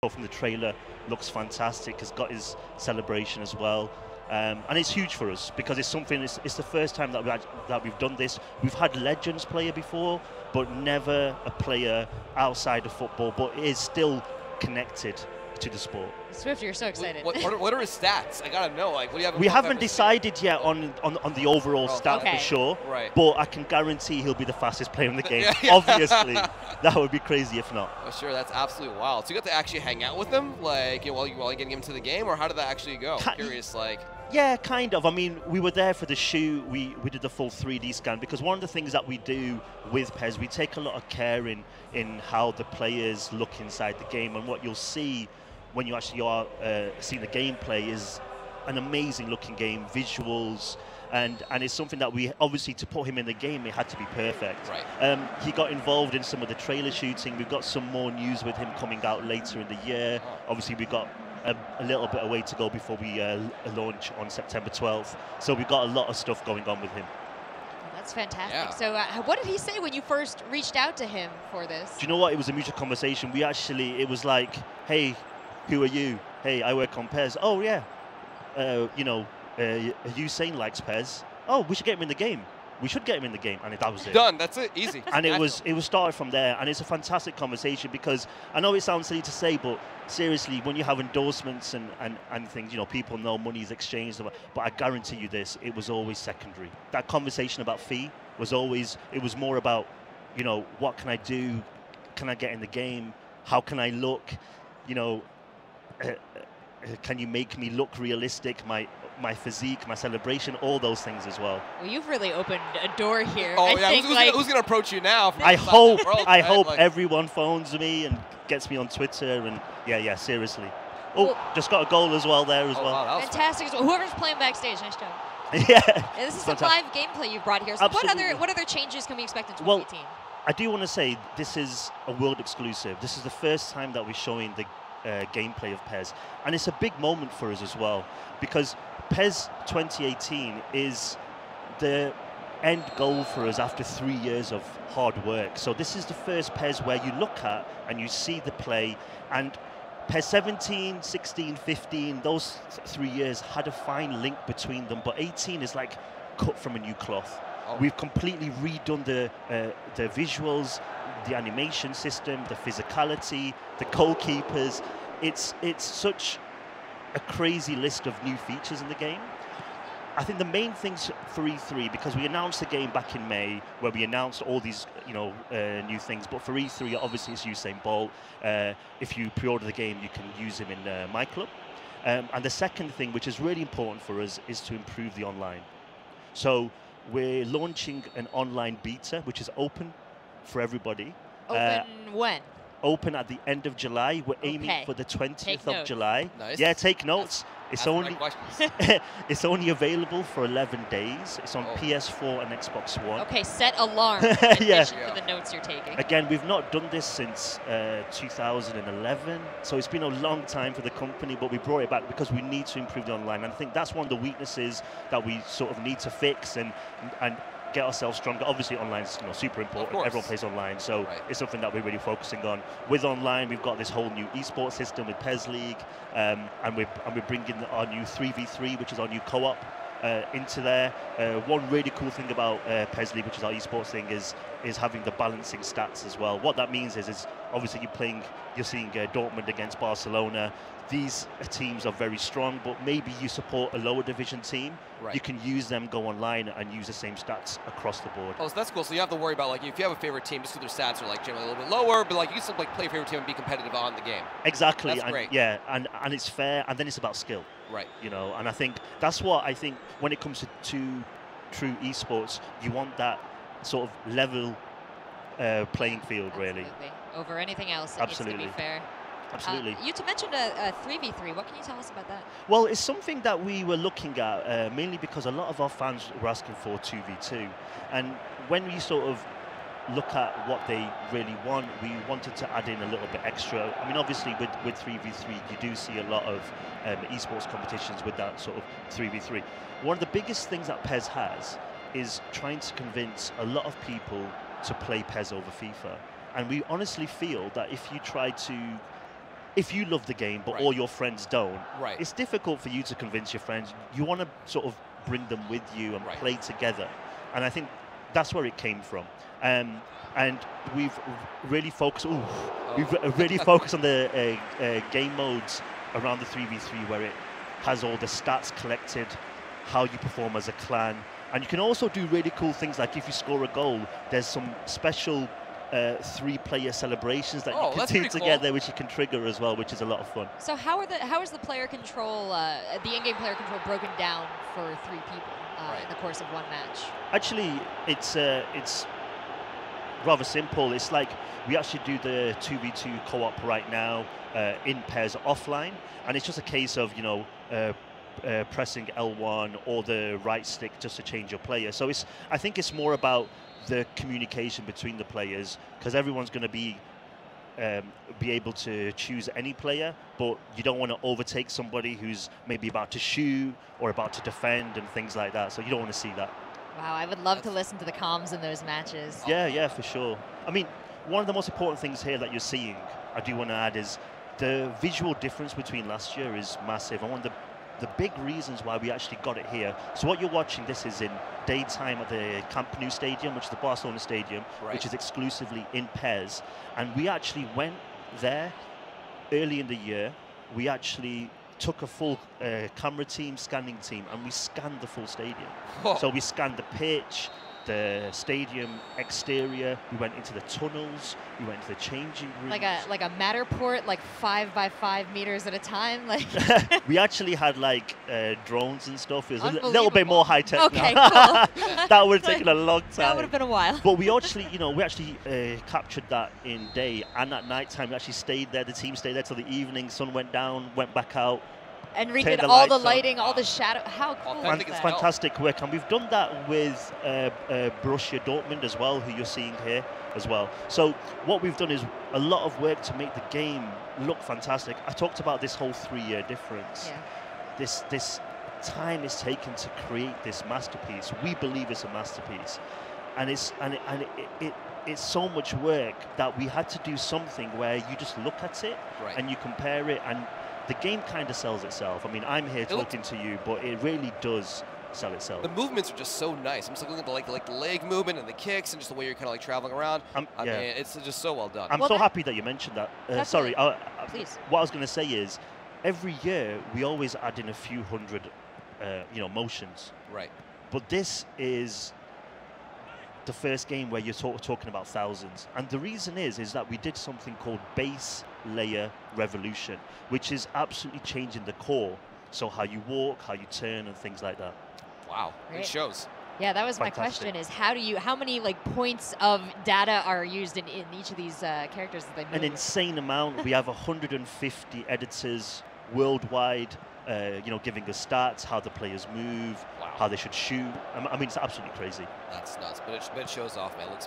from the trailer looks fantastic. Has got his celebration as well. And it's huge for us because it's something. It's the first time that we've done this. We've had legends player before, but never a player outside of football. But it is still connected to the sport. Swift, you're so excited. What are his stats? I gotta know. Like, what do you have? We haven't decided yet on the overall stat for sure. Right. But I can guarantee he'll be the fastest player in the game. Obviously, that would be crazy if not. Oh, sure, that's absolutely wild. So you got to actually hang out with him, like, while you're getting him to the game, or how did that actually go? I'm curious, like. Yeah, kind of. I mean, we were there for the shoot. We did the full 3D scan because one of the things that we do with PES, we take a lot of care in how the players look inside the game, and what you'll see when you actually are seeing the gameplay is an amazing looking game, visuals, and it's something that we obviously, to put him in the game, it had to be perfect. Right. He got involved in some of the trailer shooting. We've got some more news with him coming out later in the year. Obviously, we've got a little bit of way to go before we launch on September 12th. So we've got a lot of stuff going on with him. That's fantastic. Yeah. So what did he say when you first reached out to him for this? Do you know what? It was a mutual conversation. It was like, hey, who are you? Hey, I work on PES. Oh, yeah. Usain likes PES. Oh, we should get him in the game. We should get him in the game, and that was it. Done. That's it. Easy. And it was started from there, and it's a fantastic conversation because I know it sounds silly to say, but seriously, when you have endorsements and things, people know money is exchanged, but I guarantee you this, it was always secondary. That conversation about fee was always, it was more about, what can I do? Can I get in the game? How can I look? Can you make me look realistic? My physique, my celebration, all those things as well. Well, you've really opened a door here. Oh, yeah. Who's going to approach you now? I hope everyone phones me and gets me on Twitter. And yeah, seriously. Oh, just got a goal as well there as well. Wow, fantastic. Whoever's playing backstage, nice job. Yeah. This is some live gameplay you've brought here. So Absolutely. what other changes can we expect in 2018? Well, I do want to say this is a world exclusive. This is the first time that we're showing the gameplay of PES. And it's a big moment for us as well, because PES 2018 is the end goal for us after 3 years of hard work. So this is the first PES where you look at and you see the play, and PES 17, 16, 15, those 3 years had a fine link between them, but 18 is like cut from a new cloth. Oh. We've completely redone the visuals, the animation system, the physicality, the goalkeepers. It's such a crazy list of new features in the game. I think the main things for E3, because we announced the game back in May, where we announced all these new things, but for E3 obviously it's Usain Bolt. If you pre-order the game, you can use him in My Club. And the second thing, which is really important for us, is to improve the online. So we're launching an online beta, which is open for everybody. Open when? Open at the end of July. We're aiming for the 20th of July. Nice. Yeah, take notes. It's only it's only available for 11 days. It's on PS4 and Xbox One. Okay, set alarm in addition to the notes you're taking. Again, we've not done this since 2011, so it's been a long time for the company, but we brought it back because we need to improve the online. And I think that's one of the weaknesses that we sort of need to fix and get ourselves stronger. Obviously, online is super important. Everyone plays online, so it's something that we're really focusing on. With online, we've got this whole new esports system with PES League, and we're bringing our new 3v3, which is our new co-op, into there. One really cool thing about PES League, which is our esports thing, is having the balancing stats as well. What that means is obviously you're seeing Dortmund against Barcelona. These teams are very strong, but maybe you support a lower division team. You can use them, go online, and use the same stats across the board. Oh, so that's cool. So you have to worry about, like, if you have a favorite team, just because their stats are generally a little bit lower, but like you can still play your favorite team and be competitive on the game. Exactly. That's great. Yeah, and it's fair, and then it's about skill. Right. And I think that's what I think when it comes to true esports, you want that sort of level playing field, really. Over anything else, it Absolutely. needs to be fair. Absolutely. You mentioned a 3v3. What can you tell us about that? Well, it's something that we were looking at, mainly because a lot of our fans were asking for 2v2. And when we sort of look at what they really want, we wanted to add in a little bit extra. I mean, obviously, with 3v3, you do see a lot of esports competitions with that sort of 3v3. One of the biggest things that PES has is trying to convince a lot of people to play PES over FIFA. And we honestly feel that if you try to if you love the game, but Right. all your friends don't, Right. it's difficult for you to convince your friends. You want to sort of bring them with you and Right. play together. And I think that's where it came from. And we've really focused. We've really focused on the game modes around the 3v3, where it has all the stats collected, how you perform as a clan, and you can also do really cool things like if you score a goal, there's some special 3-player celebrations that you can do together, which you can trigger as well, which is a lot of fun. So how is the player control, the in-game player control broken down for 3 people in the course of one match? Actually, it's rather simple. It's like we actually do the 2v2 co-op right now in PES offline, and it's just a case of pressing L1 or the right stick just to change your player. So I think it's more about the communication between the players, because everyone's going to be able to choose any player, but you don't want to overtake somebody who's maybe about to shoot or about to defend and things like that. So you don't want to see that. Wow, I would love to listen to the comms in those matches. Yeah, for sure. I mean, one of the most important things here that you're seeing, I do want to add, is the visual difference between last year is massive. And one of the big reasons why we actually got it here. So what you're watching, this is in daytime at the Camp Nou Stadium, which is the Barcelona Stadium, which is exclusively in PES. And we actually went there early in the year. We actually took a full camera team, scanning team, and we scanned the full stadium. So we scanned the pitch, the stadium exterior, we went into the tunnels, we went to the changing rooms. Like a Matterport, like 5 by 5 meters at a time? Like we actually had like drones and stuff. It was a little bit more high tech. Okay, now. cool. That would have taken a long time. That would have been a while. But we actually, captured that in day, and at night time we actually stayed there. The team stayed there till the evening. Sun went down, went back out. And redid all the lighting, all the shadow. How cool is It's that? fantastic work, and we've done that with Borussia Dortmund as well, who you're seeing here as well. So what we've done is a lot of work to make the game look fantastic. I talked about this whole 3-year difference. Yeah. This time is taken to create this masterpiece. We believe it's a masterpiece, and it's so much work that we had to do something where you just look at it and you compare it, and the game kind of sells itself. I mean, I'm here talking to you, but it really does sell itself. The movements are just so nice. I'm just looking at the leg movement and the kicks and just the way you're kind of like traveling around. I mean, it's just so well done. I'm so happy that you mentioned that. Sorry, please. What I was going to say is, every year we always add in a few hundred, motions. Right. But this is the first game where you're talking about thousands. And the reason is that we did something called base layer revolution, which is absolutely changing the core. So how you walk, how you turn, and things like that. Wow, it shows. Yeah, that was my question: is how many like points of data are used in each of these characters that they move? An insane amount. We have 150 editors worldwide, giving us stats, how the players move, how they should shoot. I mean, it's absolutely crazy. That's nuts, but it shows off, man. It looks